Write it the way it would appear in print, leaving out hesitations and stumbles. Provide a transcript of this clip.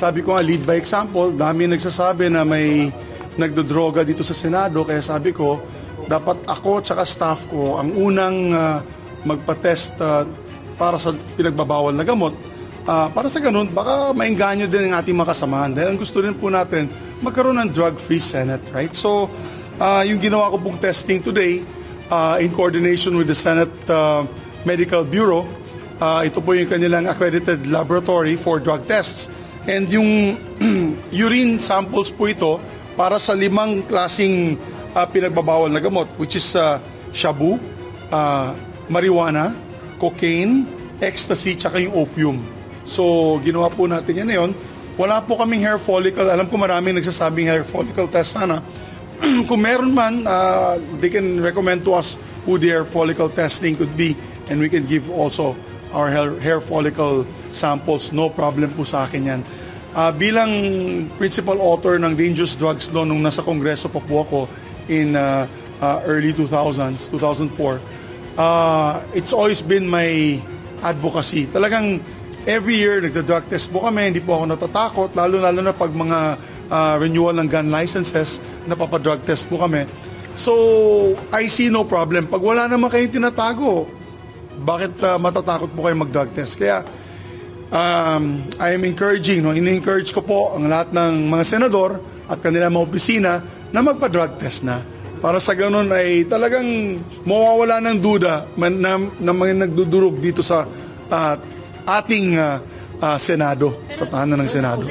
sabi ko nga, lead by example, dami nagsasabi na may nagdodroga dito sa Senado, kaya sabi ko, dapat ako tsaka staff ko ang unang magpa-test para sa pinagbabawal na gamot. Para sa ganun, baka maengganyo din ang ating mga kasamahan. Dahil ang gusto rin po natin, magkaroon ng drug-free Senate, right? So, yung ginawa ko pong testing today, in coordination with the Senate Medical Bureau, ito po yung kanilang accredited laboratory for drug tests. And yung urine samples po ito para sa 5 klaseng pinagbabawal na gamot, which is shabu, marijuana, cocaine, ecstasy, tsaka yung opium. So, ginawa po natin yan ngayon. Wala po kaming hair follicle. Alam ko maraming nagsasabing hair follicle test sana. Kung meron man, they can recommend to us who their follicle testing could be, and we can give also our hair follicle samples. No problem po sa akin yan. Bilang principal author ng Dangerous Drugs Law nung nasa Kongreso pa po ako in early 2000s, 2004, it's always been my advocacy. Talagang every year nagda-drug test po kami, hindi po ako natatakot, lalo na pag mga renewal ng gun licenses, napapadrug test po kami. So, I see no problem. Pag wala naman kayong tinatago, bakit matatakot po kayo mag-drug test? Kaya, I am encouraging, ini-encourage ko po ang lahat ng mga senador at kanilang mga opisina na magpa-drug test na. Para sa ganun ay talagang mawawala ng duda na mga nagdudurog dito sa ating Senado, sa tahanan ng Senado.